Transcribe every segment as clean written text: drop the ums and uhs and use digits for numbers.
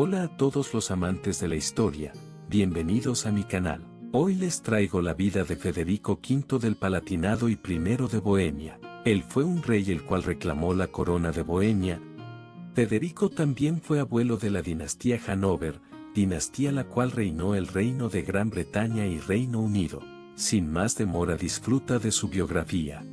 Hola a todos los amantes de la historia, bienvenidos a mi canal. Hoy les traigo la vida de Federico V del Palatinado y I de Bohemia. Él fue un rey el cual reclamó la corona de Bohemia. Federico también fue abuelo de la dinastía Hannover, dinastía la cual reinó el Reino de Gran Bretaña y Reino Unido. Sin más demora, disfruta de su biografía.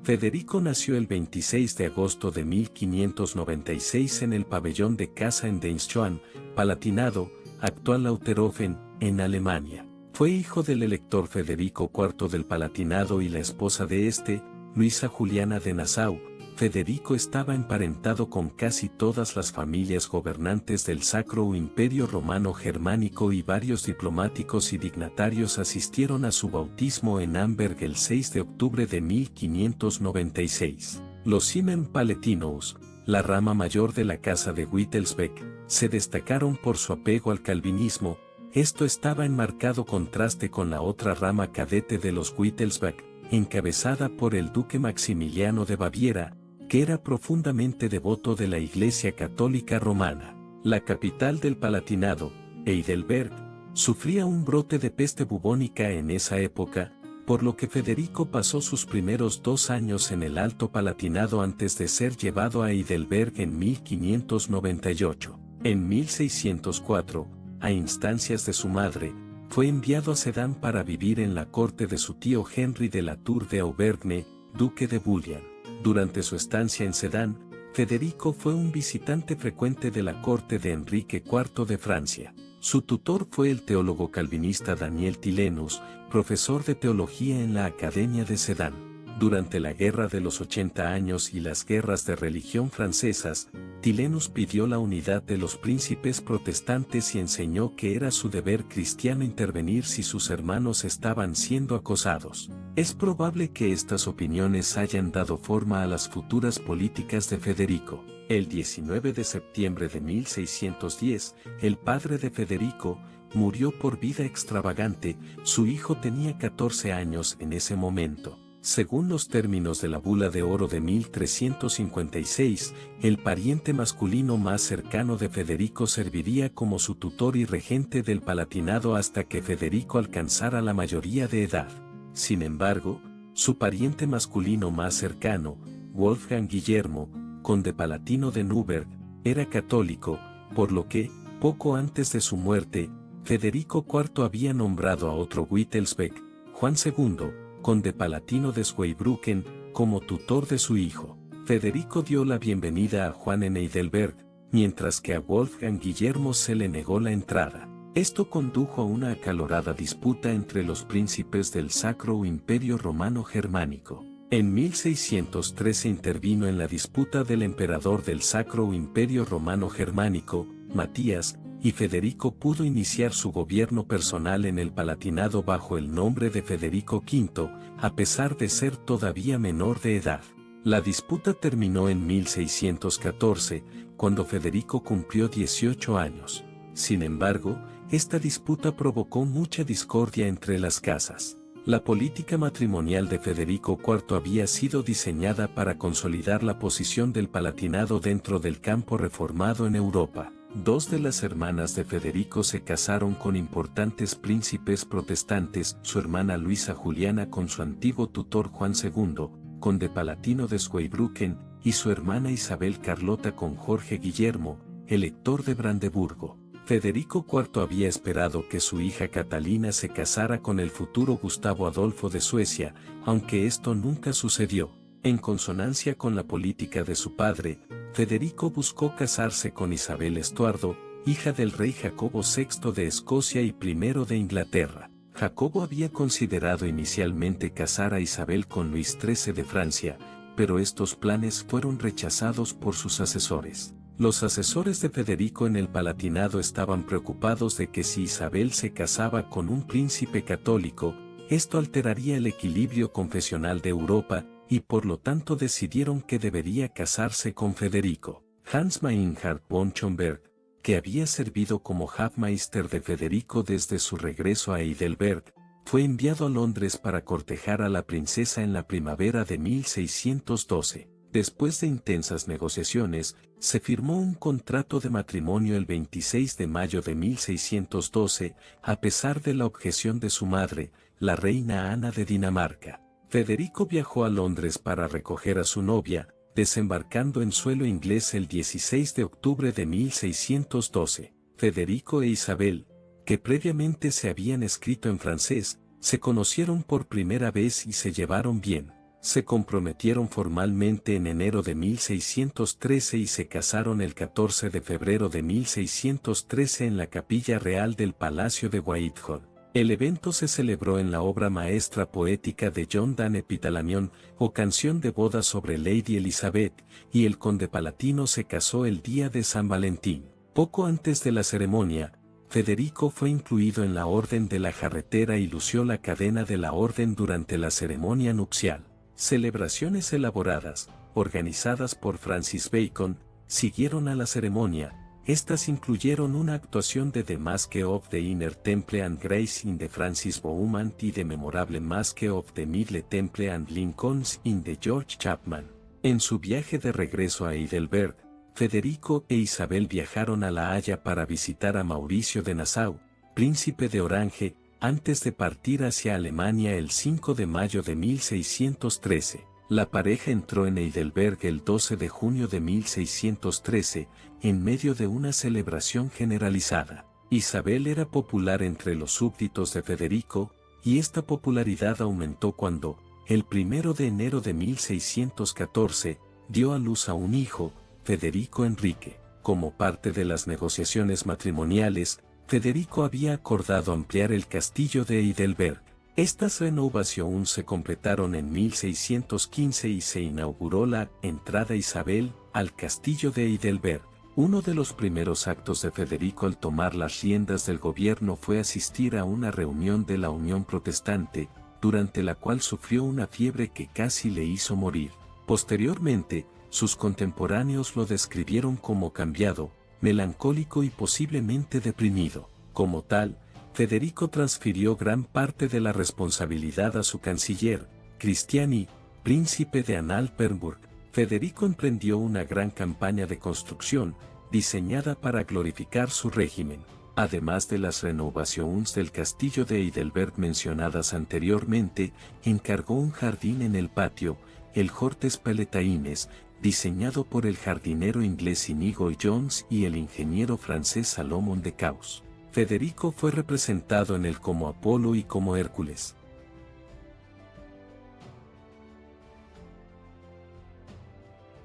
Federico nació el 26 de agosto de 1596 en el pabellón de casa en Deinzschwan, Palatinado, actual Lauterhofen, en Alemania. Fue hijo del elector Federico IV del Palatinado y la esposa de este, Luisa Juliana de Nassau. Federico estaba emparentado con casi todas las familias gobernantes del Sacro Imperio Romano Germánico y varios diplomáticos y dignatarios asistieron a su bautismo en Amberg el 6 de octubre de 1596. Los Simen-Paletinos, la rama mayor de la casa de Wittelsbach, se destacaron por su apego al calvinismo. Esto estaba en marcado contraste con la otra rama cadete de los Wittelsbach, encabezada por el duque Maximiliano de Baviera, que era profundamente devoto de la Iglesia Católica Romana. La capital del Palatinado, Heidelberg, sufría un brote de peste bubónica en esa época, por lo que Federico pasó sus primeros 2 años en el Alto Palatinado antes de ser llevado a Heidelberg en 1598. En 1604, a instancias de su madre, fue enviado a Sedan para vivir en la corte de su tío Henry de la Tour de Auvergne, duque de Bouillon. Durante su estancia en Sedan, Federico fue un visitante frecuente de la corte de Enrique IV de Francia. Su tutor fue el teólogo calvinista Daniel Tilenus, profesor de teología en la Academia de Sedan. Durante la Guerra de los 80 años y las guerras de religión francesas, Tilenus pidió la unidad de los príncipes protestantes y enseñó que era su deber cristiano intervenir si sus hermanos estaban siendo acosados. Es probable que estas opiniones hayan dado forma a las futuras políticas de Federico. El 19 de septiembre de 1610, el padre de Federico murió por vida extravagante. Su hijo tenía 14 años en ese momento. Según los términos de la Bula de Oro de 1356, el pariente masculino más cercano de Federico serviría como su tutor y regente del Palatinado hasta que Federico alcanzara la mayoría de edad. Sin embargo, su pariente masculino más cercano, Wolfgang Guillermo, conde palatino de Neuburg, era católico, por lo que, poco antes de su muerte, Federico IV había nombrado a otro Wittelsbach, Juan II, conde palatino de Zweibrücken, como tutor de su hijo. Federico dio la bienvenida a Juan en Heidelberg, mientras que a Wolfgang Guillermo se le negó la entrada. Esto condujo a una acalorada disputa entre los príncipes del Sacro Imperio Romano Germánico. En 1613 intervino en la disputa del emperador del Sacro Imperio Romano Germánico, Matías, y Federico pudo iniciar su gobierno personal en el Palatinado bajo el nombre de Federico V, a pesar de ser todavía menor de edad. La disputa terminó en 1614, cuando Federico cumplió 18 años. Sin embargo, esta disputa provocó mucha discordia entre las casas. La política matrimonial de Federico IV había sido diseñada para consolidar la posición del Palatinado dentro del campo reformado en Europa. 2 de las hermanas de Federico se casaron con importantes príncipes protestantes, su hermana Luisa Juliana con su antiguo tutor Juan II, conde palatino de Zweibrücken, y su hermana Isabel Carlota con Jorge Guillermo, elector de Brandeburgo. Federico IV había esperado que su hija Catalina se casara con el futuro Gustavo Adolfo de Suecia, aunque esto nunca sucedió. En consonancia con la política de su padre, Federico buscó casarse con Isabel Estuardo, hija del rey Jacobo VI de Escocia y I de Inglaterra. Jacobo había considerado inicialmente casar a Isabel con Luis XIII de Francia, pero estos planes fueron rechazados por sus asesores. Los asesores de Federico en el Palatinado estaban preocupados de que si Isabel se casaba con un príncipe católico, esto alteraría el equilibrio confesional de Europa, y por lo tanto decidieron que debería casarse con Federico. Hans Meinhard von Schönberg, que había servido como Hofmeister de Federico desde su regreso a Heidelberg, fue enviado a Londres para cortejar a la princesa en la primavera de 1612. Después de intensas negociaciones, se firmó un contrato de matrimonio el 26 de mayo de 1612, a pesar de la objeción de su madre, la reina Ana de Dinamarca. Federico viajó a Londres para recoger a su novia, desembarcando en suelo inglés el 16 de octubre de 1612. Federico e Isabel, que previamente se habían escrito en francés, se conocieron por primera vez y se llevaron bien. Se comprometieron formalmente en enero de 1613 y se casaron el 14 de febrero de 1613 en la capilla real del Palacio de Whitehall. El evento se celebró en la obra maestra poética de John Donne Epithalamion, o Canción de boda sobre Lady Elizabeth, y el conde palatino se casó el día de San Valentín. Poco antes de la ceremonia, Federico fue incluido en la Orden de la Jarretera y lució la cadena de la orden durante la ceremonia nupcial. Celebraciones elaboradas, organizadas por Francis Bacon, siguieron a la ceremonia. Estas incluyeron una actuación de The Masque of the Inner Temple and Grace in the Francis Beaumont y The Memorable Masque of the Middle Temple and Lincolns in the George Chapman. En su viaje de regreso a Heidelberg, Federico e Isabel viajaron a La Haya para visitar a Mauricio de Nassau, príncipe de Orange, antes de partir hacia Alemania el 5 de mayo de 1613. La pareja entró en Heidelberg el 12 de junio de 1613, en medio de una celebración generalizada. Isabel era popular entre los súbditos de Federico, y esta popularidad aumentó cuando, el 1 de enero de 1614, dio a luz a un hijo, Federico Enrique. Como parte de las negociaciones matrimoniales, Federico había acordado ampliar el castillo de Heidelberg. Estas renovaciones se completaron en 1615 y se inauguró la entrada Isabel al castillo de Heidelberg. Uno de los primeros actos de Federico al tomar las riendas del gobierno fue asistir a una reunión de la Unión Protestante, durante la cual sufrió una fiebre que casi le hizo morir. Posteriormente, sus contemporáneos lo describieron como cambiado, melancólico y posiblemente deprimido. Como tal, Federico transfirió gran parte de la responsabilidad a su canciller, Cristiani, príncipe de Anhalt-Bernburg. Federico emprendió una gran campaña de construcción, diseñada para glorificar su régimen. Además de las renovaciones del castillo de Heidelberg mencionadas anteriormente, encargó un jardín en el patio, el Hortes Peletaines, diseñado por el jardinero inglés Inigo Jones y el ingeniero francés Salomon de Caus. Federico fue representado en él como Apolo y como Hércules.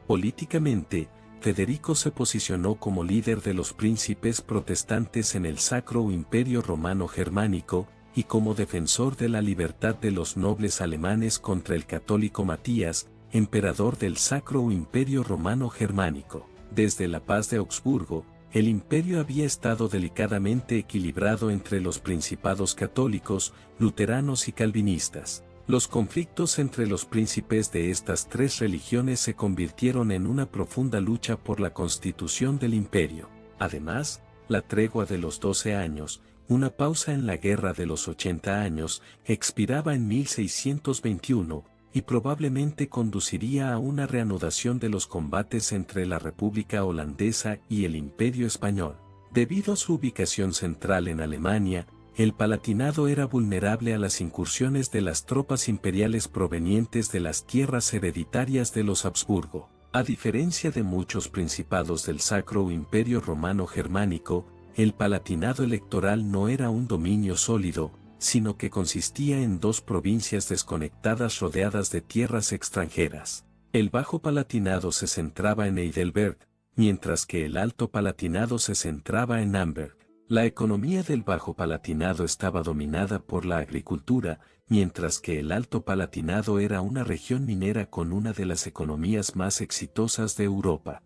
Políticamente, Federico se posicionó como líder de los príncipes protestantes en el Sacro Imperio Romano Germánico, y como defensor de la libertad de los nobles alemanes contra el católico Matías, emperador del Sacro Imperio Romano Germánico. Desde la paz de Augsburgo, el imperio había estado delicadamente equilibrado entre los principados católicos, luteranos y calvinistas. Los conflictos entre los príncipes de estas tres religiones se convirtieron en una profunda lucha por la constitución del imperio. Además, la tregua de los 12 años, una pausa en la guerra de los 80 años, expiraba en 1621, y probablemente conduciría a una reanudación de los combates entre la República Holandesa y el Imperio Español. Debido a su ubicación central en Alemania, el Palatinado era vulnerable a las incursiones de las tropas imperiales provenientes de las tierras hereditarias de los Habsburgo. A diferencia de muchos principados del Sacro Imperio Romano Germánico, el Palatinado electoral no era un dominio sólido, sino que consistía en dos provincias desconectadas rodeadas de tierras extranjeras. El Bajo Palatinado se centraba en Heidelberg, mientras que el Alto Palatinado se centraba en Amberg. La economía del Bajo Palatinado estaba dominada por la agricultura, mientras que el Alto Palatinado era una región minera con una de las economías más exitosas de Europa.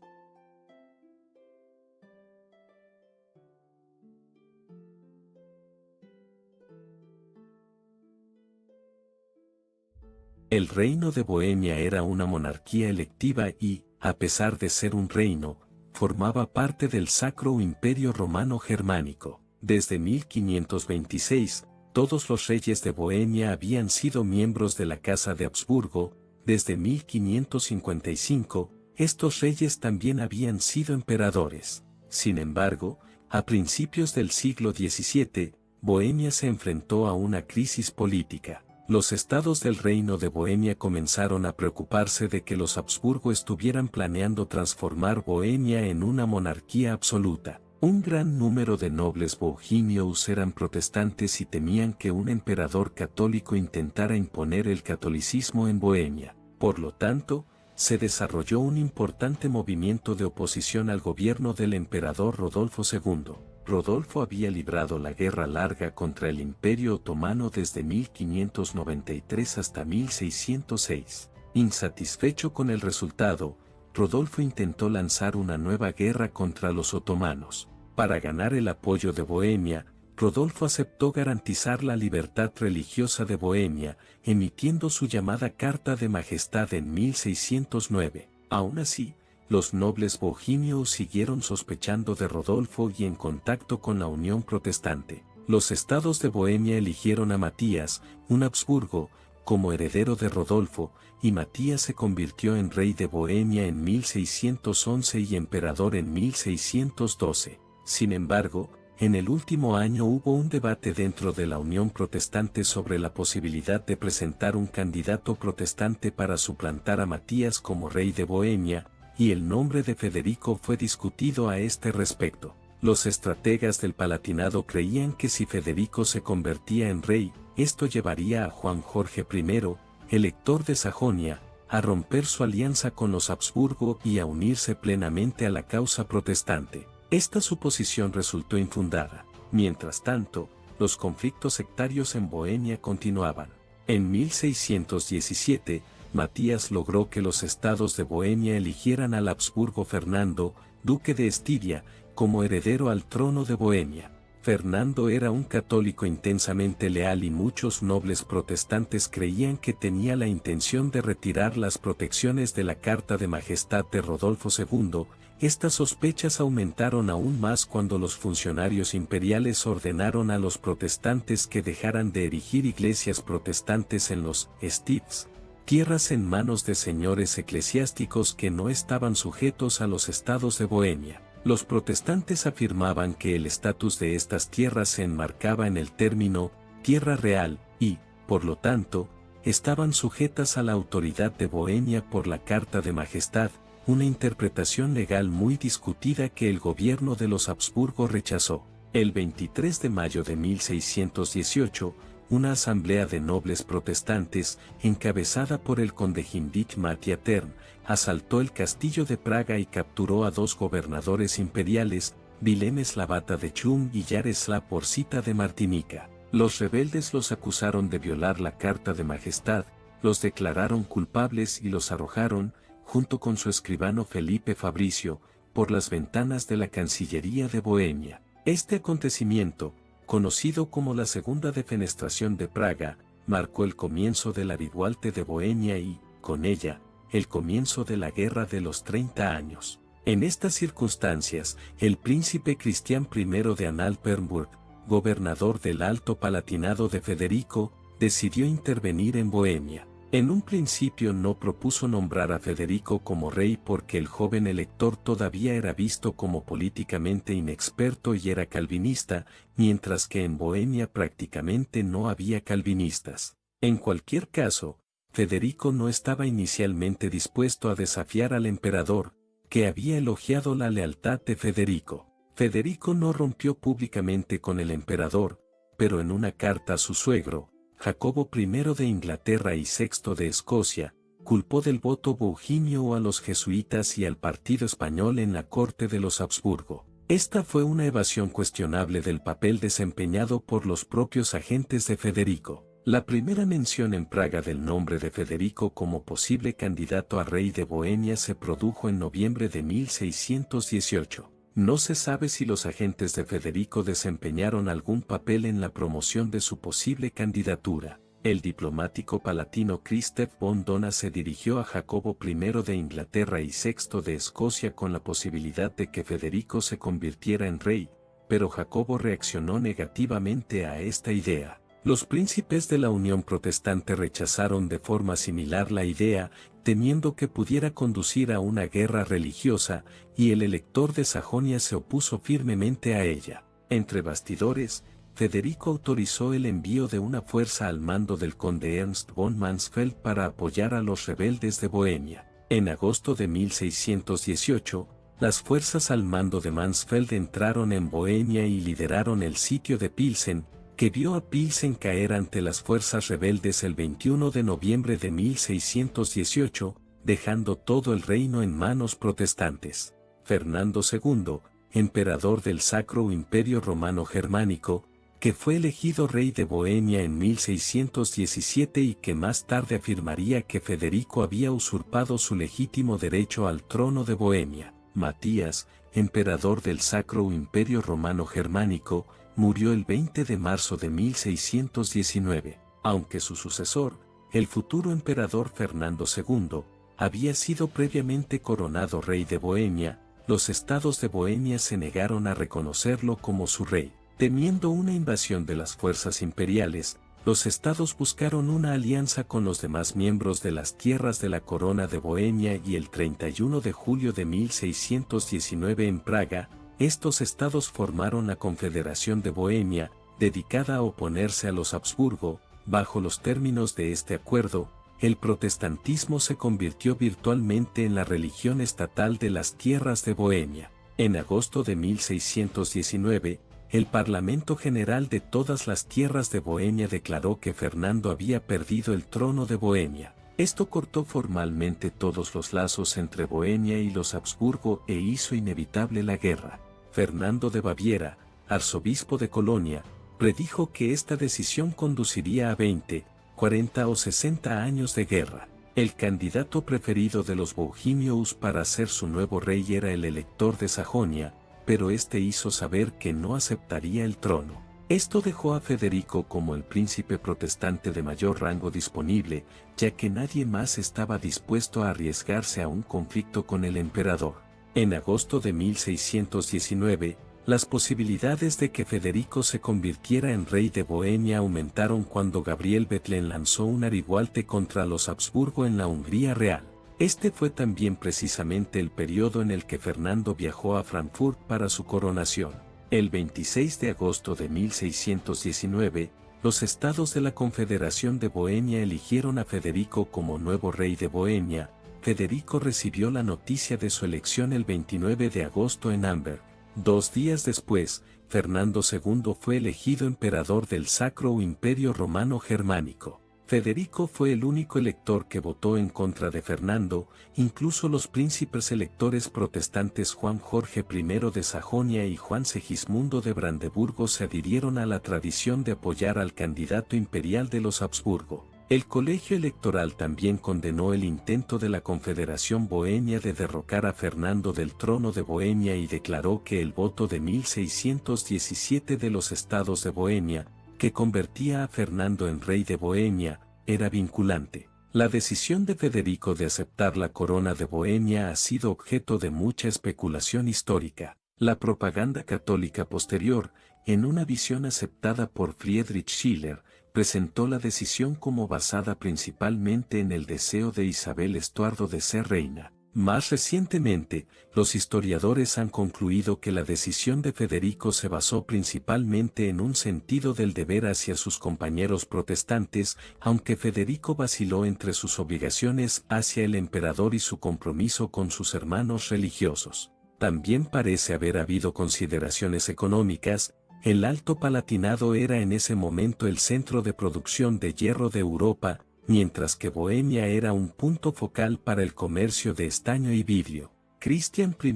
El reino de Bohemia era una monarquía electiva y, a pesar de ser un reino, formaba parte del Sacro Imperio Romano Germánico. Desde 1526, todos los reyes de Bohemia habían sido miembros de la Casa de Habsburgo. Desde 1555, estos reyes también habían sido emperadores. Sin embargo, a principios del siglo XVII, Bohemia se enfrentó a una crisis política. Los estados del Reino de Bohemia comenzaron a preocuparse de que los Habsburgo estuvieran planeando transformar Bohemia en una monarquía absoluta. Un gran número de nobles bohemios eran protestantes y temían que un emperador católico intentara imponer el catolicismo en Bohemia. Por lo tanto, se desarrolló un importante movimiento de oposición al gobierno del emperador Rodolfo II. Rodolfo había librado la guerra larga contra el Imperio Otomano desde 1593 hasta 1606. Insatisfecho con el resultado, Rodolfo intentó lanzar una nueva guerra contra los otomanos. Para ganar el apoyo de Bohemia, Rodolfo aceptó garantizar la libertad religiosa de Bohemia, emitiendo su llamada Carta de Majestad en 1609. Aún así, los nobles bohemios siguieron sospechando de Rodolfo y en contacto con la Unión Protestante. Los estados de Bohemia eligieron a Matías, un Habsburgo, como heredero de Rodolfo, y Matías se convirtió en rey de Bohemia en 1611 y emperador en 1612. Sin embargo, en el último año hubo un debate dentro de la Unión Protestante sobre la posibilidad de presentar un candidato protestante para suplantar a Matías como rey de Bohemia, y el nombre de Federico fue discutido a este respecto. Los estrategas del Palatinado creían que si Federico se convertía en rey, esto llevaría a Juan Jorge I, elector de Sajonia, a romper su alianza con los Habsburgo y a unirse plenamente a la causa protestante. Esta suposición resultó infundada. Mientras tanto, los conflictos sectarios en Bohemia continuaban. En 1617, Matías logró que los estados de Bohemia eligieran al Habsburgo Fernando, duque de Estiria, como heredero al trono de Bohemia. Fernando era un católico intensamente leal y muchos nobles protestantes creían que tenía la intención de retirar las protecciones de la Carta de Majestad de Rodolfo II. Estas sospechas aumentaron aún más cuando los funcionarios imperiales ordenaron a los protestantes que dejaran de erigir iglesias protestantes en los estates, tierras en manos de señores eclesiásticos que no estaban sujetos a los estados de Bohemia. Los protestantes afirmaban que el estatus de estas tierras se enmarcaba en el término tierra real y, por lo tanto, estaban sujetas a la autoridad de Bohemia por la Carta de Majestad, una interpretación legal muy discutida que el gobierno de los Habsburgo rechazó. El 23 de mayo de 1618, una asamblea de nobles protestantes, encabezada por el conde Heinrich Matia-Tern, asaltó el castillo de Praga y capturó a dos gobernadores imperiales, Vilém Slavata de Chum y Jaroslav Borsita de Martinica. Los rebeldes los acusaron de violar la Carta de Majestad, los declararon culpables y los arrojaron, junto con su escribano Felipe Fabricio, por las ventanas de la Cancillería de Bohemia. Este acontecimiento, conocido como la Segunda Defenestración de Praga, marcó el comienzo de la Rivuelta de Bohemia y, con ella, el comienzo de la Guerra de los 30 años. En estas circunstancias, el príncipe Cristián I de Anhalt-Bernburg, gobernador del Alto Palatinado de Federico, decidió intervenir en Bohemia. En un principio no propuso nombrar a Federico como rey porque el joven elector todavía era visto como políticamente inexperto y era calvinista, mientras que en Bohemia prácticamente no había calvinistas. En cualquier caso, Federico no estaba inicialmente dispuesto a desafiar al emperador, que había elogiado la lealtad de Federico. Federico no rompió públicamente con el emperador, pero en una carta a su suegro, Jacobo I de Inglaterra y Sexto de Escocia, culpó del voto bohemio a los jesuitas y al partido español en la corte de los Habsburgo. Esta fue una evasión cuestionable del papel desempeñado por los propios agentes de Federico. La primera mención en Praga del nombre de Federico como posible candidato a rey de Bohemia se produjo en noviembre de 1618. No se sabe si los agentes de Federico desempeñaron algún papel en la promoción de su posible candidatura. El diplomático palatino Christoph von Dohna se dirigió a Jacobo I de Inglaterra y Sexto de Escocia con la posibilidad de que Federico se convirtiera en rey, pero Jacobo reaccionó negativamente a esta idea. Los príncipes de la Unión Protestante rechazaron de forma similar la idea, temiendo que pudiera conducir a una guerra religiosa, y el elector de Sajonia se opuso firmemente a ella. Entre bastidores, Federico autorizó el envío de una fuerza al mando del conde Ernst von Mansfeld para apoyar a los rebeldes de Bohemia. En agosto de 1618, las fuerzas al mando de Mansfeld entraron en Bohemia y lideraron el sitio de Pilsen, que vio a Pilsen caer ante las fuerzas rebeldes el 21 de noviembre de 1618, dejando todo el reino en manos protestantes. Fernando II, emperador del Sacro Imperio Romano Germánico, que fue elegido rey de Bohemia en 1617 y que más tarde afirmaría que Federico había usurpado su legítimo derecho al trono de Bohemia. Matías, emperador del Sacro Imperio Romano Germánico, murió el 20 de marzo de 1619, aunque su sucesor, el futuro emperador Fernando II, había sido previamente coronado rey de Bohemia. Los estados de Bohemia se negaron a reconocerlo como su rey. Temiendo una invasión de las fuerzas imperiales, los estados buscaron una alianza con los demás miembros de las tierras de la Corona de Bohemia y el 31 de julio de 1619 en Praga, estos estados formaron la Confederación de Bohemia, dedicada a oponerse a los Habsburgo. Bajo los términos de este acuerdo, el protestantismo se convirtió virtualmente en la religión estatal de las tierras de Bohemia. En agosto de 1619, el Parlamento General de todas las tierras de Bohemia declaró que Fernando había perdido el trono de Bohemia. Esto cortó formalmente todos los lazos entre Bohemia y los Habsburgo e hizo inevitable la guerra. Fernando de Baviera, arzobispo de Colonia, predijo que esta decisión conduciría a 20, 40 o 60 años de guerra. El candidato preferido de los Bohemios para ser su nuevo rey era el elector de Sajonia, pero este hizo saber que no aceptaría el trono. Esto dejó a Federico como el príncipe protestante de mayor rango disponible, ya que nadie más estaba dispuesto a arriesgarse a un conflicto con el emperador. En agosto de 1619, las posibilidades de que Federico se convirtiera en rey de Bohemia aumentaron cuando Gabriel Bethlen lanzó un arihualte contra los Habsburgo en la Hungría real. Este fue también precisamente el periodo en el que Fernando viajó a Frankfurt para su coronación. El 26 de agosto de 1619, los estados de la Confederación de Bohemia eligieron a Federico como nuevo rey de Bohemia. Federico recibió la noticia de su elección el 29 de agosto en Amberg. 2 días después, Fernando II fue elegido emperador del Sacro Imperio Romano Germánico. Federico fue el único elector que votó en contra de Fernando. Incluso los príncipes electores protestantes Juan Jorge I de Sajonia y Juan Segismundo de Brandeburgo se adhirieron a la tradición de apoyar al candidato imperial de los Habsburgo. El colegio electoral también condenó el intento de la Confederación Bohemia de derrocar a Fernando del trono de Bohemia y declaró que el voto de 1617 de los estados de Bohemia, que convertía a Fernando en rey de Bohemia, era vinculante. La decisión de Federico de aceptar la corona de Bohemia ha sido objeto de mucha especulación histórica. La propaganda católica posterior, en una visión aceptada por Friedrich Schiller, presentó la decisión como basada principalmente en el deseo de Isabel Estuardo de ser reina. Más recientemente, los historiadores han concluido que la decisión de Federico se basó principalmente en un sentido del deber hacia sus compañeros protestantes, aunque Federico vaciló entre sus obligaciones hacia el emperador y su compromiso con sus hermanos religiosos. También parece haber habido consideraciones económicas. El Alto Palatinado era en ese momento el centro de producción de hierro de Europa, mientras que Bohemia era un punto focal para el comercio de estaño y vidrio. Cristian I,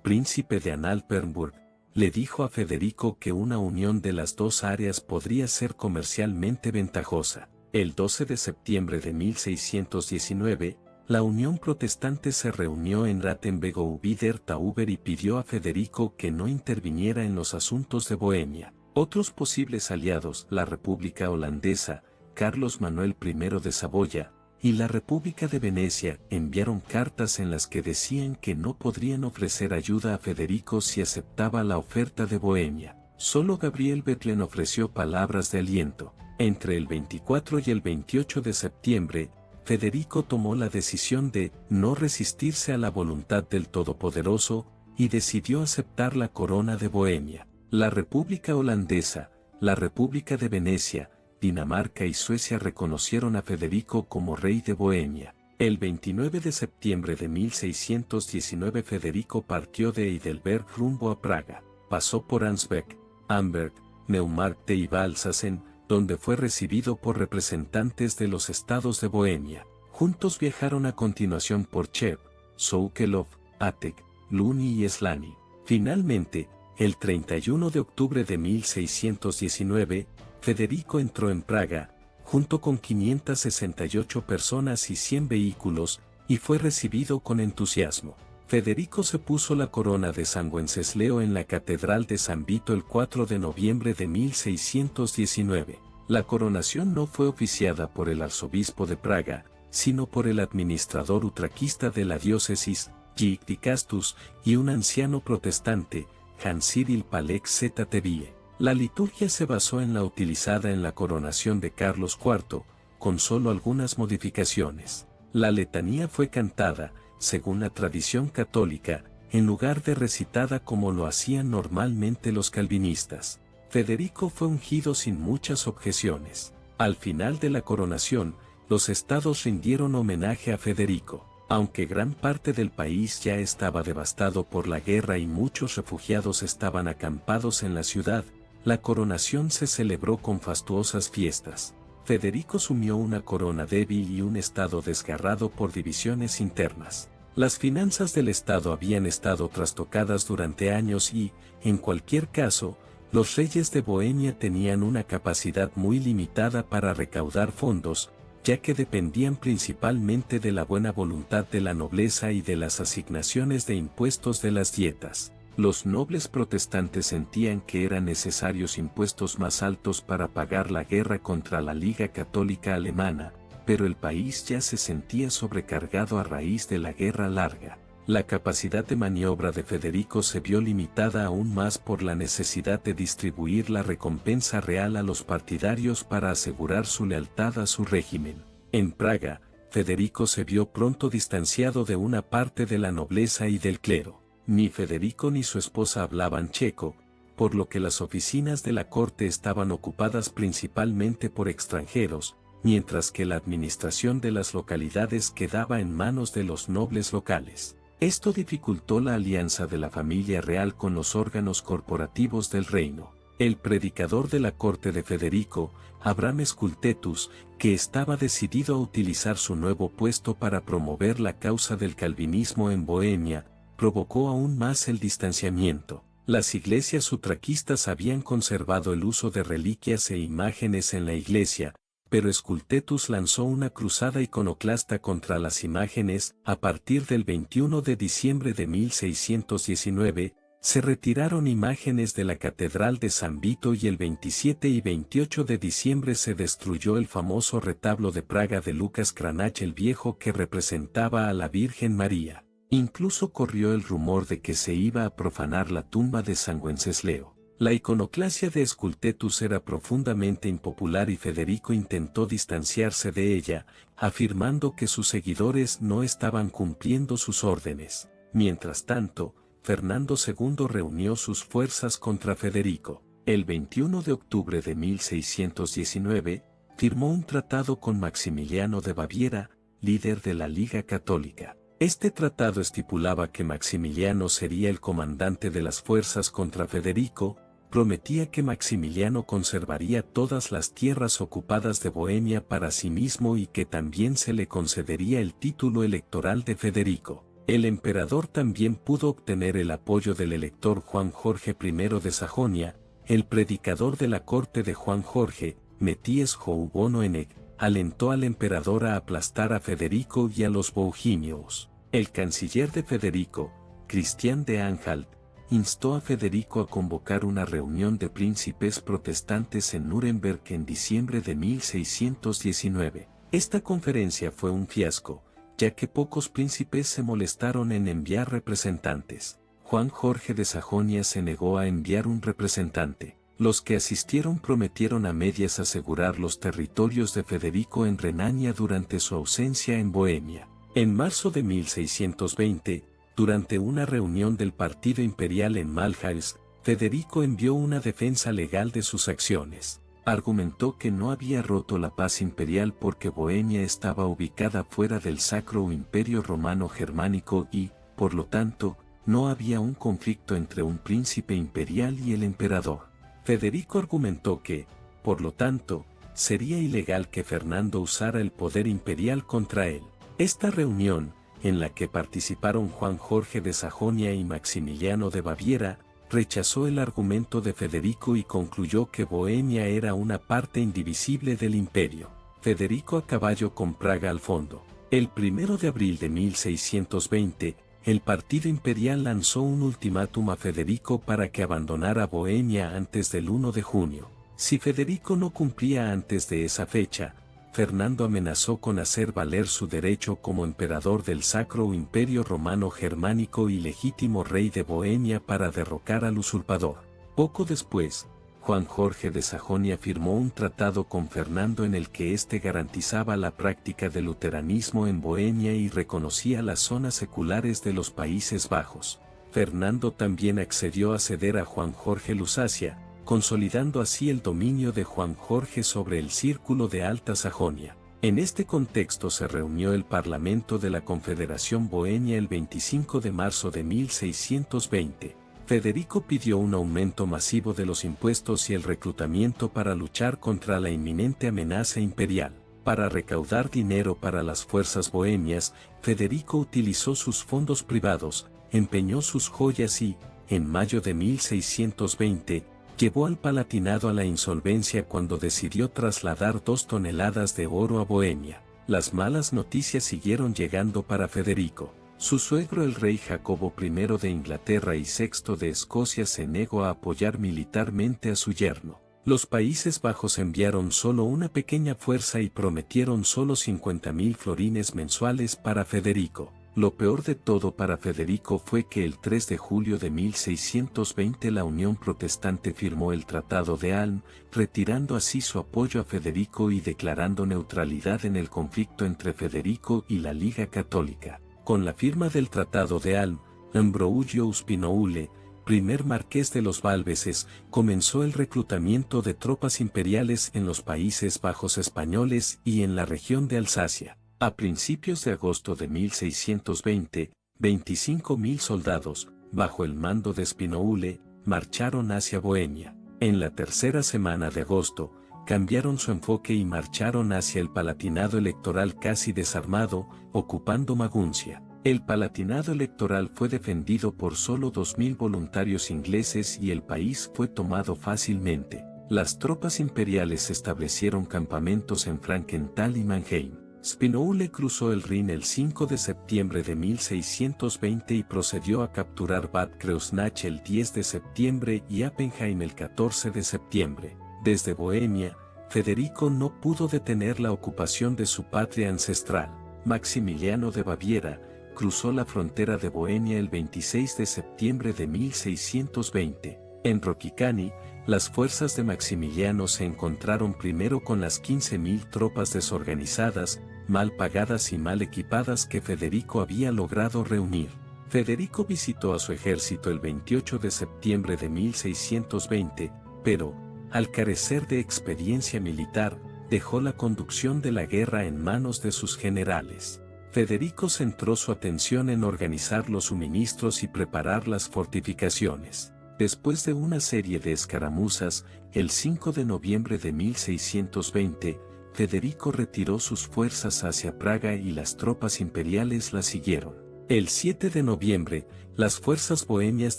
príncipe de Anhalt-Bernburg, le dijo a Federico que una unión de las dos áreas podría ser comercialmente ventajosa. El 12 de septiembre de 1619, la Unión Protestante se reunió en Rathenberg-Tauber y pidió a Federico que no interviniera en los asuntos de Bohemia. Otros posibles aliados, la República Holandesa, Carlos Manuel I de Saboya, y la República de Venecia, enviaron cartas en las que decían que no podrían ofrecer ayuda a Federico si aceptaba la oferta de Bohemia. Solo Gabriel Bethlen ofreció palabras de aliento. Entre el 24 y el 28 de septiembre, Federico tomó la decisión de no resistirse a la voluntad del Todopoderoso y decidió aceptar la corona de Bohemia. La República Holandesa, la República de Venecia, Dinamarca y Suecia reconocieron a Federico como rey de Bohemia. El 29 de septiembre de 1619 Federico partió de Heidelberg rumbo a Praga, pasó por Ansbeck, Amberg, Neumarkt y Balsasen, donde fue recibido por representantes de los estados de Bohemia. Juntos viajaron a continuación por Cheb, Soukelov, Atek, Luni y Slani. Finalmente, el 31 de octubre de 1619, Federico entró en Praga, junto con 568 personas y 100 vehículos, y fue recibido con entusiasmo. Federico se puso la corona de San Wenceslao en la Catedral de San Vito el 4 de noviembre de 1619. La coronación no fue oficiada por el arzobispo de Praga, sino por el administrador utraquista de la diócesis, Zygmunt Castus, y un anciano protestante, Hans Cyril Palek Ztevie. La liturgia se basó en la utilizada en la coronación de Carlos IV, con solo algunas modificaciones. La letanía fue cantada, según la tradición católica, en lugar de recitada como lo hacían normalmente los calvinistas. Federico fue ungido sin muchas objeciones. Al final de la coronación, los estados rindieron homenaje a Federico. Aunque gran parte del país ya estaba devastado por la guerra y muchos refugiados estaban acampados en la ciudad, la coronación se celebró con fastuosas fiestas. Federico sumió una corona débil y un estado desgarrado por divisiones internas. Las finanzas del estado habían estado trastocadas durante años y, en cualquier caso, los reyes de Bohemia tenían una capacidad muy limitada para recaudar fondos, ya que dependían principalmente de la buena voluntad de la nobleza y de las asignaciones de impuestos de las dietas. Los nobles protestantes sentían que eran necesarios impuestos más altos para pagar la guerra contra la Liga Católica Alemana, pero el país ya se sentía sobrecargado a raíz de la guerra larga. La capacidad de maniobra de Federico se vio limitada aún más por la necesidad de distribuir la recompensa real a los partidarios para asegurar su lealtad a su régimen. En Praga, Federico se vio pronto distanciado de una parte de la nobleza y del clero. Ni Federico ni su esposa hablaban checo, por lo que las oficinas de la corte estaban ocupadas principalmente por extranjeros, mientras que la administración de las localidades quedaba en manos de los nobles locales. Esto dificultó la alianza de la familia real con los órganos corporativos del reino. El predicador de la corte de Federico, Abraham Scultetus, que estaba decidido a utilizar su nuevo puesto para promover la causa del calvinismo en Bohemia, provocó aún más el distanciamiento. Las iglesias utraquistas habían conservado el uso de reliquias e imágenes en la iglesia, pero Scultetus lanzó una cruzada iconoclasta contra las imágenes. A partir del 21 de diciembre de 1619, se retiraron imágenes de la Catedral de San Vito y el 27 y 28 de diciembre se destruyó el famoso retablo de Praga de Lucas Cranach el Viejo que representaba a la Virgen María. Incluso corrió el rumor de que se iba a profanar la tumba de San Wenceslao. La iconoclasia de Scultetus era profundamente impopular y Federico intentó distanciarse de ella, afirmando que sus seguidores no estaban cumpliendo sus órdenes. Mientras tanto, Fernando II reunió sus fuerzas contra Federico. El 21 de octubre de 1619, firmó un tratado con Maximiliano de Baviera, líder de la Liga Católica. Este tratado estipulaba que Maximiliano sería el comandante de las fuerzas contra Federico, prometía que Maximiliano conservaría todas las tierras ocupadas de Bohemia para sí mismo y que también se le concedería el título electoral de Federico. El emperador también pudo obtener el apoyo del elector Juan Jorge I de Sajonia, el predicador de la corte de Juan Jorge, Matthias Houbonoenec, alentó al emperador a aplastar a Federico y a los bohemios. El canciller de Federico, Christian de Anhalt, instó a Federico a convocar una reunión de príncipes protestantes en Nuremberg en diciembre de 1619. Esta conferencia fue un fiasco, ya que pocos príncipes se molestaron en enviar representantes. Juan Jorge de Sajonia se negó a enviar un representante. Los que asistieron prometieron a medias asegurar los territorios de Federico en Renania durante su ausencia en Bohemia. En marzo de 1620, durante una reunión del Partido Imperial en Malhals, Federico envió una defensa legal de sus acciones. Argumentó que no había roto la paz imperial porque Bohemia estaba ubicada fuera del Sacro Imperio Romano Germánico y, por lo tanto, no había un conflicto entre un príncipe imperial y el emperador. Federico argumentó que, por lo tanto, sería ilegal que Fernando usara el poder imperial contra él. Esta reunión, en la que participaron Juan Jorge de Sajonia y Maximiliano de Baviera, rechazó el argumento de Federico y concluyó que Bohemia era una parte indivisible del imperio. Federico a caballo con Praga al fondo. El 1 de abril de 1620, el partido imperial lanzó un ultimátum a Federico para que abandonara Bohemia antes del 1 de junio. Si Federico no cumplía antes de esa fecha, Fernando amenazó con hacer valer su derecho como emperador del Sacro Imperio Romano Germánico y legítimo rey de Bohemia para derrocar al usurpador. Poco después, Juan Jorge de Sajonia firmó un tratado con Fernando en el que éste garantizaba la práctica del luteranismo en Bohemia y reconocía las zonas seculares de los Países Bajos. Fernando también accedió a ceder a Juan Jorge Lusacia, consolidando así el dominio de Juan Jorge sobre el círculo de Alta Sajonia. En este contexto se reunió el Parlamento de la Confederación Bohemia el 25 de marzo de 1620. Federico pidió un aumento masivo de los impuestos y el reclutamiento para luchar contra la inminente amenaza imperial. Para recaudar dinero para las fuerzas bohemias, Federico utilizó sus fondos privados, empeñó sus joyas y, en mayo de 1620, llevó al Palatinado a la insolvencia cuando decidió trasladar 2 toneladas de oro a Bohemia. Las malas noticias siguieron llegando para Federico. Su suegro el rey Jacobo I de Inglaterra y Sexto de Escocia se negó a apoyar militarmente a su yerno. Los Países Bajos enviaron solo una pequeña fuerza y prometieron solo 50.000 florines mensuales para Federico. Lo peor de todo para Federico fue que el 3 de julio de 1620 la Unión Protestante firmó el Tratado de Alm, retirando así su apoyo a Federico y declarando neutralidad en el conflicto entre Federico y la Liga Católica. Con la firma del Tratado de Alm, Ambrogio Spinoule, primer marqués de los Valveses, comenzó el reclutamiento de tropas imperiales en los Países Bajos españoles y en la región de Alsacia. A principios de agosto de 1620, 25.000 soldados, bajo el mando de Spinoule, marcharon hacia Bohemia. En la tercera semana de agosto, cambiaron su enfoque y marcharon hacia el Palatinado electoral casi desarmado, ocupando Maguncia. El Palatinado electoral fue defendido por solo 2.000 voluntarios ingleses y el país fue tomado fácilmente. Las tropas imperiales establecieron campamentos en Frankenthal y Mannheim. Spinoule cruzó el Rin el 5 de septiembre de 1620 y procedió a capturar Bad Kreuznach el 10 de septiembre y Appenheim el 14 de septiembre. Desde Bohemia, Federico no pudo detener la ocupación de su patria ancestral. Maximiliano de Baviera cruzó la frontera de Bohemia el 26 de septiembre de 1620. En Rokycany, las fuerzas de Maximiliano se encontraron primero con las 15.000 tropas desorganizadas, mal pagadas y mal equipadas que Federico había logrado reunir. Federico visitó a su ejército el 28 de septiembre de 1620, pero, al carecer de experiencia militar, dejó la conducción de la guerra en manos de sus generales. Federico centró su atención en organizar los suministros y preparar las fortificaciones. Después de una serie de escaramuzas, el 5 de noviembre de 1620, Federico retiró sus fuerzas hacia Praga y las tropas imperiales la siguieron. El 7 de noviembre, las fuerzas bohemias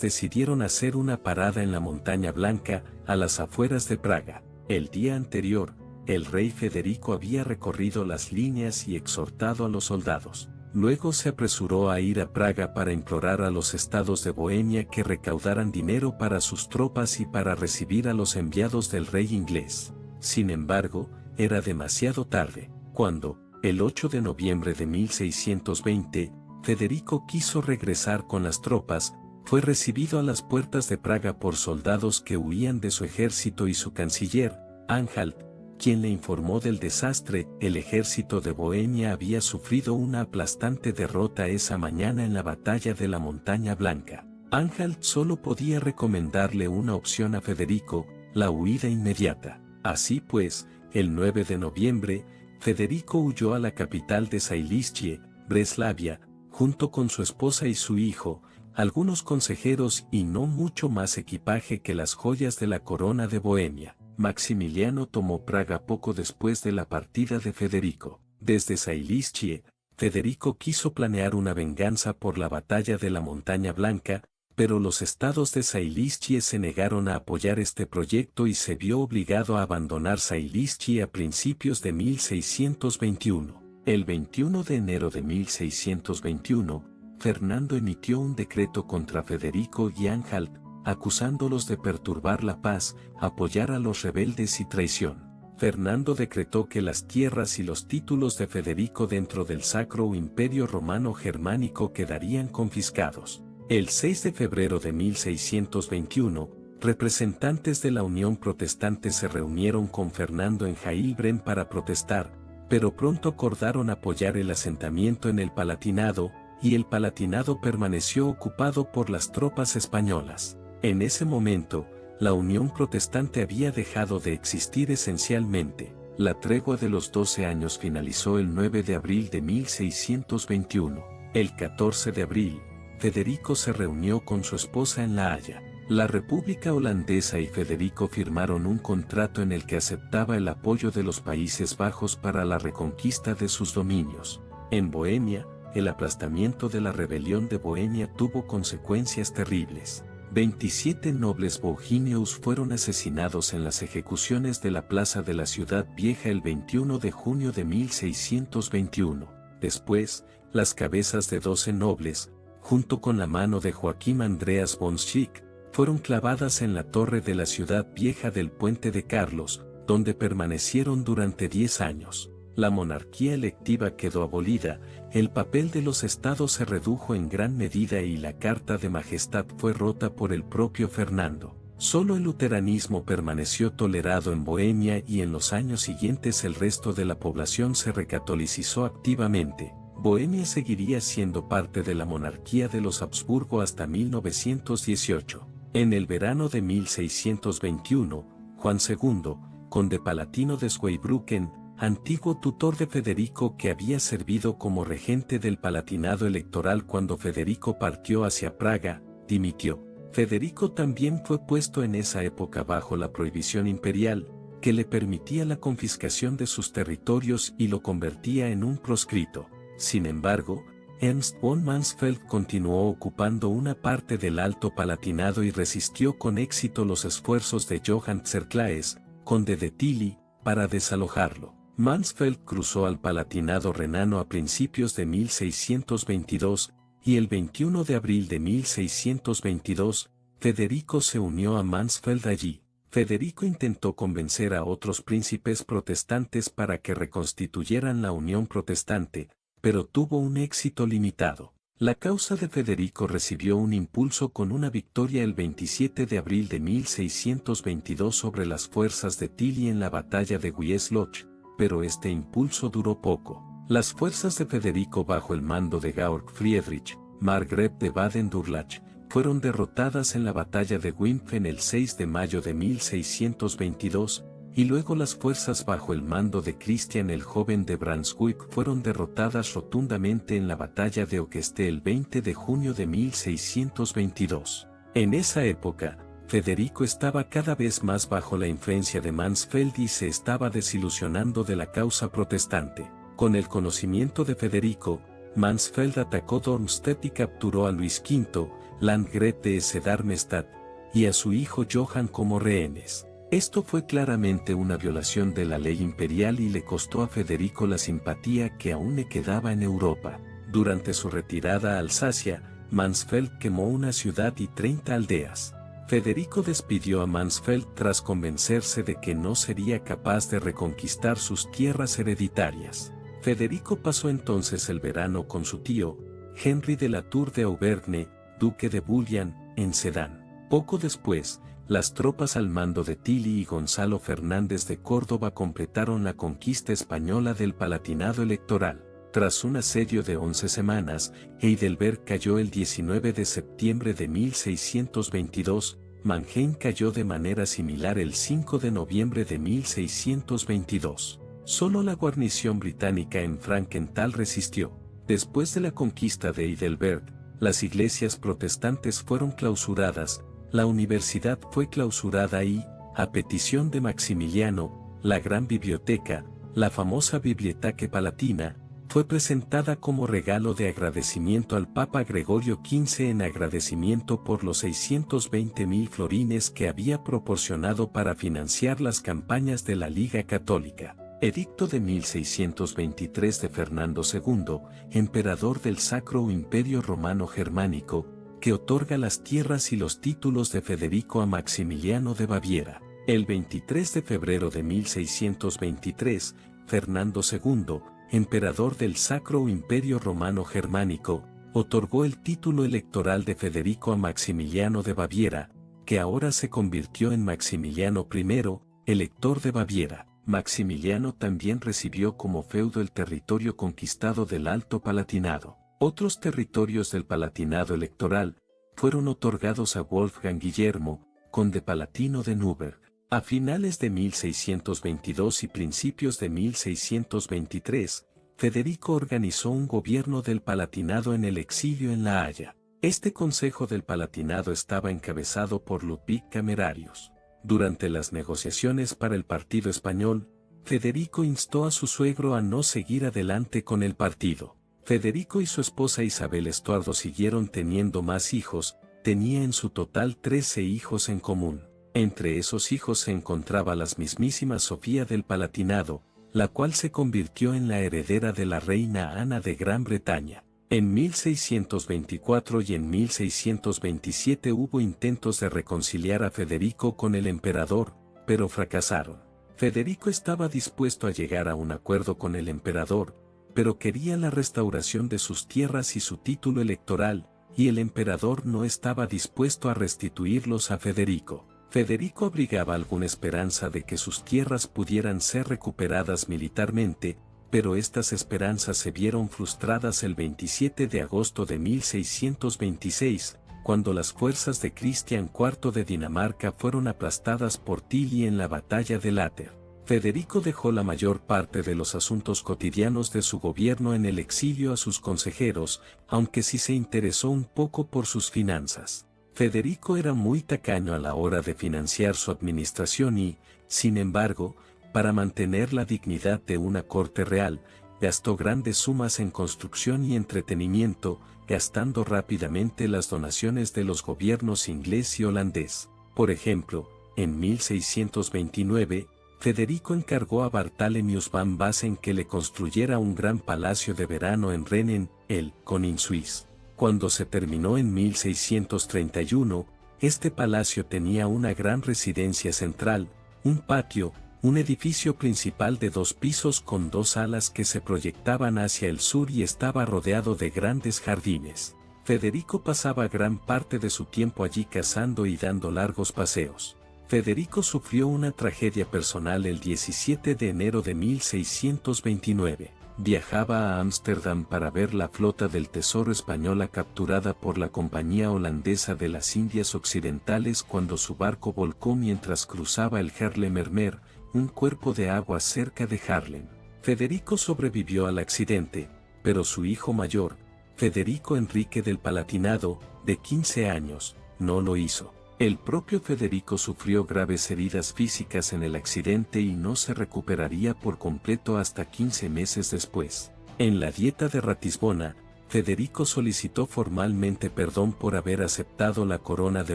decidieron hacer una parada en la Montaña Blanca, a las afueras de Praga. El día anterior, el rey Federico había recorrido las líneas y exhortado a los soldados. Luego se apresuró a ir a Praga para implorar a los estados de Bohemia que recaudaran dinero para sus tropas y para recibir a los enviados del rey inglés. Sin embargo, era demasiado tarde, cuando, el 8 de noviembre de 1620, Federico quiso regresar con las tropas, fue recibido a las puertas de Praga por soldados que huían de su ejército y su canciller, Anhalt, quien le informó del desastre. El ejército de Bohemia había sufrido una aplastante derrota esa mañana en la batalla de la Montaña Blanca. Anhalt solo podía recomendarle una opción a Federico: la huida inmediata. Así pues, el 9 de noviembre, Federico huyó a la capital de Zailíschie, Breslavia, junto con su esposa y su hijo, algunos consejeros y no mucho más equipaje que las joyas de la corona de Bohemia. Maximiliano tomó Praga poco después de la partida de Federico. Desde Zailíschie, Federico quiso planear una venganza por la batalla de la Montaña Blanca, pero los estados de Zailíschie se negaron a apoyar este proyecto y se vio obligado a abandonar Zailíschie a principios de 1621. El 21 de enero de 1621, Fernando emitió un decreto contra Federico y Anhalt, acusándolos de perturbar la paz, apoyar a los rebeldes y traición. Fernando decretó que las tierras y los títulos de Federico dentro del Sacro Imperio Romano Germánico quedarían confiscados. El 6 de febrero de 1621, representantes de la Unión Protestante se reunieron con Fernando en Heilbronn para protestar, pero pronto acordaron apoyar el asentamiento en el Palatinado, y el Palatinado permaneció ocupado por las tropas españolas. En ese momento, la Unión Protestante había dejado de existir esencialmente. La tregua de los 12 años finalizó el 9 de abril de 1621. El 14 de abril, Federico se reunió con su esposa en La Haya. La República Holandesa y Federico firmaron un contrato en el que aceptaba el apoyo de los Países Bajos para la reconquista de sus dominios. En Bohemia, el aplastamiento de la rebelión de Bohemia tuvo consecuencias terribles. 27 nobles bohemios fueron asesinados en las ejecuciones de la plaza de la Ciudad Vieja el 21 de junio de 1621. Después, las cabezas de 12 nobles, junto con la mano de Joaquín Andreas von Schick, fueron clavadas en la torre de la Ciudad Vieja del Puente de Carlos, donde permanecieron durante 10 años. La monarquía electiva quedó abolida, el papel de los estados se redujo en gran medida y la Carta de Majestad fue rota por el propio Fernando. Solo el luteranismo permaneció tolerado en Bohemia y en los años siguientes el resto de la población se recatolicizó activamente. Bohemia seguiría siendo parte de la monarquía de los Habsburgo hasta 1918. En el verano de 1621, Juan II, conde palatino de Zweibrücken, antiguo tutor de Federico que había servido como regente del Palatinado electoral cuando Federico partió hacia Praga, dimitió. Federico también fue puesto en esa época bajo la prohibición imperial, que le permitía la confiscación de sus territorios y lo convertía en un proscrito. Sin embargo, Ernst von Mansfeld continuó ocupando una parte del Alto Palatinado y resistió con éxito los esfuerzos de Johann Tserclaes, conde de Tilly, para desalojarlo. Mansfeld cruzó al Palatinado renano a principios de 1622, y el 21 de abril de 1622, Federico se unió a Mansfeld allí. Federico intentó convencer a otros príncipes protestantes para que reconstituyeran la Unión Protestante, pero tuvo un éxito limitado. La causa de Federico recibió un impulso con una victoria el 27 de abril de 1622 sobre las fuerzas de Tilly en la batalla de Wieslocz, pero este impulso duró poco. Las fuerzas de Federico bajo el mando de Georg Friedrich, Margrave de Baden-Durlach, fueron derrotadas en la batalla de Wimpfen el 6 de mayo de 1622, y luego las fuerzas bajo el mando de Cristian el Joven de Brunswick fueron derrotadas rotundamente en la batalla de Oqueste el 20 de junio de 1622. En esa época, Federico estaba cada vez más bajo la influencia de Mansfeld y se estaba desilusionando de la causa protestante. Con el conocimiento de Federico, Mansfeld atacó Dornstedt y capturó a Luis V, landgrave de Hesse-Darmstadt, y a su hijo Johann como rehenes. Esto fue claramente una violación de la ley imperial y le costó a Federico la simpatía que aún le quedaba en Europa. Durante su retirada a Alsacia, Mansfeld quemó una ciudad y 30 aldeas. Federico despidió a Mansfeld tras convencerse de que no sería capaz de reconquistar sus tierras hereditarias. Federico pasó entonces el verano con su tío, Henry de la Tour de Auvergne, duque de Bullion, en Sedán. Poco después, las tropas al mando de Tilly y Gonzalo Fernández de Córdoba completaron la conquista española del Palatinado electoral. Tras un asedio de 11 semanas, Heidelberg cayó el 19 de septiembre de 1622, Mannheim cayó de manera similar el 5 de noviembre de 1622. Solo la guarnición británica en Frankenthal resistió. Después de la conquista de Heidelberg, las iglesias protestantes fueron clausuradas, la universidad fue clausurada y, a petición de Maximiliano, la gran biblioteca, la famosa Biblioteca Palatina, fue presentada como regalo de agradecimiento al Papa Gregorio XV en agradecimiento por los 620.000 florines que había proporcionado para financiar las campañas de la Liga Católica. Edicto de 1623 de Fernando II, emperador del Sacro Imperio Romano Germánico, que otorga las tierras y los títulos de Federico a Maximiliano de Baviera. El 23 de febrero de 1623, Fernando II, emperador del Sacro Imperio Romano Germánico, otorgó el título electoral de Federico a Maximiliano de Baviera, que ahora se convirtió en Maximiliano I, elector de Baviera. Maximiliano también recibió como feudo el territorio conquistado del Alto Palatinado. Otros territorios del Palatinado electoral fueron otorgados a Wolfgang Guillermo, conde palatino de Nürnberg. A finales de 1622 y principios de 1623, Federico organizó un gobierno del Palatinado en el exilio en La Haya. Este Consejo del Palatinado estaba encabezado por Ludwig Camerarius. Durante las negociaciones para el partido español, Federico instó a su suegro a no seguir adelante con el partido. Federico y su esposa Isabel Estuardo siguieron teniendo más hijos, tenía en su total 13 hijos en común. Entre esos hijos se encontraba la mismísima Sofía del Palatinado, la cual se convirtió en la heredera de la reina Ana de Gran Bretaña. En 1624 y en 1627 hubo intentos de reconciliar a Federico con el emperador, pero fracasaron. Federico estaba dispuesto a llegar a un acuerdo con el emperador, pero quería la restauración de sus tierras y su título electoral, y el emperador no estaba dispuesto a restituirlos a Federico. Federico abrigaba alguna esperanza de que sus tierras pudieran ser recuperadas militarmente, pero estas esperanzas se vieron frustradas el 27 de agosto de 1626, cuando las fuerzas de Cristian IV de Dinamarca fueron aplastadas por Tilly en la batalla de Latter. Federico dejó la mayor parte de los asuntos cotidianos de su gobierno en el exilio a sus consejeros, aunque sí se interesó un poco por sus finanzas. Federico era muy tacaño a la hora de financiar su administración y, sin embargo, para mantener la dignidad de una corte real, gastó grandes sumas en construcción y entretenimiento, gastando rápidamente las donaciones de los gobiernos inglés y holandés. Por ejemplo, en 1629, Federico encargó a Bartholomeus van Bassen que le construyera un gran palacio de verano en Rennen, el Koningshuis. Cuando se terminó en 1631, este palacio tenía una gran residencia central, un patio, un edificio principal de 2 pisos con 2 salas que se proyectaban hacia el sur y estaba rodeado de grandes jardines. Federico pasaba gran parte de su tiempo allí cazando y dando largos paseos. Federico sufrió una tragedia personal el 17 de enero de 1629. Viajaba a Ámsterdam para ver la flota del Tesoro española capturada por la Compañía Holandesa de las Indias Occidentales cuando su barco volcó mientras cruzaba el Haarlemmermeer, un cuerpo de agua cerca de Haarlem. Federico sobrevivió al accidente, pero su hijo mayor, Federico Enrique del Palatinado, de 15 años, no lo hizo. El propio Federico sufrió graves heridas físicas en el accidente y no se recuperaría por completo hasta 15 meses después. En la Dieta de Ratisbona, Federico solicitó formalmente perdón por haber aceptado la corona de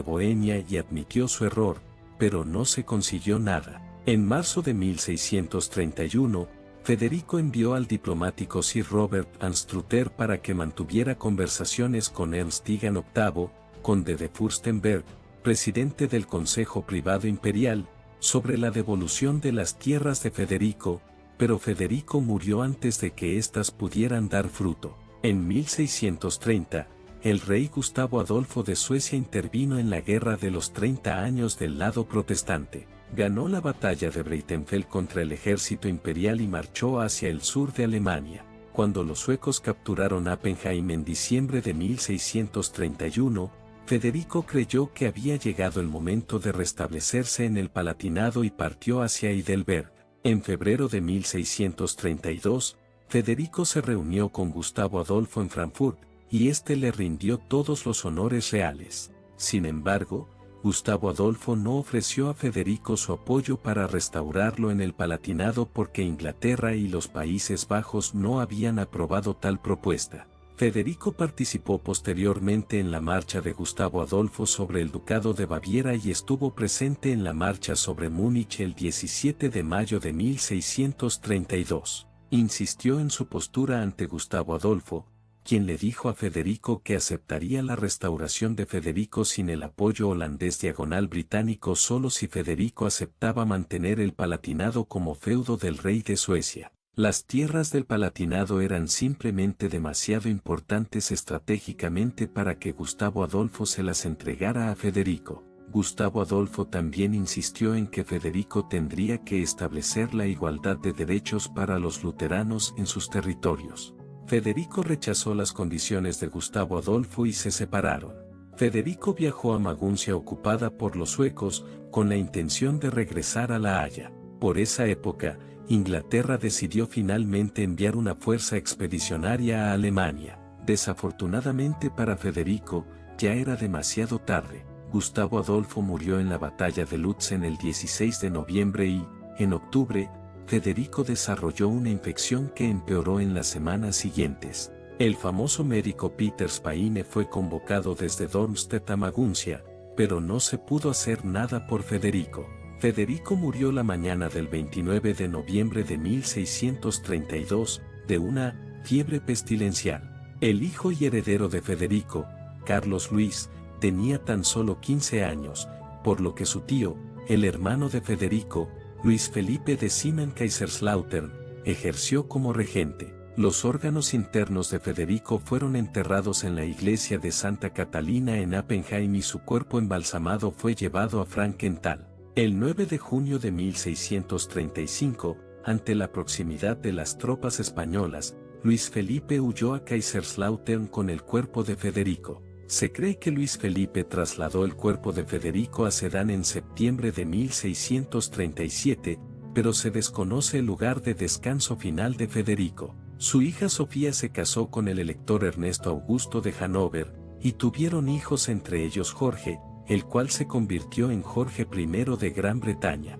Bohemia y admitió su error, pero no se consiguió nada. En marzo de 1631, Federico envió al diplomático Sir Robert Anstruther para que mantuviera conversaciones con Ernst Tigan VIII, conde de Fürstenberg, presidente del Consejo Privado Imperial, sobre la devolución de las tierras de Federico, pero Federico murió antes de que éstas pudieran dar fruto. En 1630, el rey Gustavo Adolfo de Suecia intervino en la Guerra de los 30 años del lado protestante. Ganó la batalla de Breitenfeld contra el ejército imperial y marchó hacia el sur de Alemania. Cuando los suecos capturaron Appenheim en diciembre de 1631, Federico creyó que había llegado el momento de restablecerse en el Palatinado y partió hacia Heidelberg. En febrero de 1632, Federico se reunió con Gustavo Adolfo en Frankfurt, y éste le rindió todos los honores reales. Sin embargo, Gustavo Adolfo no ofreció a Federico su apoyo para restaurarlo en el Palatinado porque Inglaterra y los Países Bajos no habían aprobado tal propuesta. Federico participó posteriormente en la marcha de Gustavo Adolfo sobre el Ducado de Baviera y estuvo presente en la marcha sobre Múnich el 17 de mayo de 1632. Insistió en su postura ante Gustavo Adolfo, quien le dijo a Federico que aceptaría la restauración de Federico sin el apoyo holandés-británico solo si Federico aceptaba mantener el Palatinado como feudo del rey de Suecia. Las tierras del Palatinado eran simplemente demasiado importantes estratégicamente para que Gustavo Adolfo se las entregara a Federico. Gustavo Adolfo también insistió en que Federico tendría que establecer la igualdad de derechos para los luteranos en sus territorios. Federico rechazó las condiciones de Gustavo Adolfo y se separaron. Federico viajó a Maguncia ocupada por los suecos, con la intención de regresar a La Haya. Por esa época, Inglaterra decidió finalmente enviar una fuerza expedicionaria a Alemania. Desafortunadamente para Federico, ya era demasiado tarde. Gustavo Adolfo murió en la batalla de Lutzen el 16 de noviembre y, en octubre, Federico desarrolló una infección que empeoró en las semanas siguientes. El famoso médico Peter Spaine fue convocado desde Darmstadt a Maguncia, pero no se pudo hacer nada por Federico. Federico murió la mañana del 29 de noviembre de 1632, de una fiebre pestilencial. El hijo y heredero de Federico, Carlos Luis, tenía tan solo 15 años, por lo que su tío, el hermano de Federico, Luis Felipe de Siemens-Kaiserslautern, ejerció como regente. Los órganos internos de Federico fueron enterrados en la iglesia de Santa Catalina en Appenheim y su cuerpo embalsamado fue llevado a Frankenthal. El 9 de junio de 1635, ante la proximidad de las tropas españolas, Luis Felipe huyó a Kaiserslautern con el cuerpo de Federico. Se cree que Luis Felipe trasladó el cuerpo de Federico a Sedán en septiembre de 1637, pero se desconoce el lugar de descanso final de Federico. Su hija Sofía se casó con el elector Ernesto Augusto de Hannover, y tuvieron hijos, entre ellos Jorge, el cual se convirtió en Jorge I de Gran Bretaña.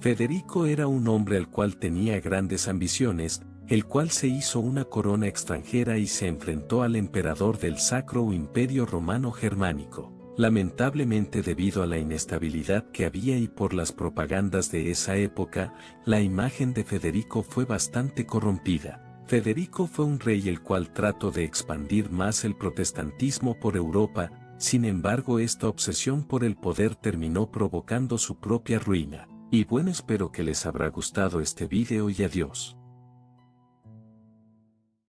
Federico era un hombre al cual tenía grandes ambiciones, el cual se hizo una corona extranjera y se enfrentó al emperador del Sacro Imperio Romano Germánico. Lamentablemente, debido a la inestabilidad que había y por las propagandas de esa época, la imagen de Federico fue bastante corrompida. Federico fue un rey el cual trató de expandir más el protestantismo por Europa, sin embargo esta obsesión por el poder terminó provocando su propia ruina. Y bueno, espero que les habrá gustado este video y adiós.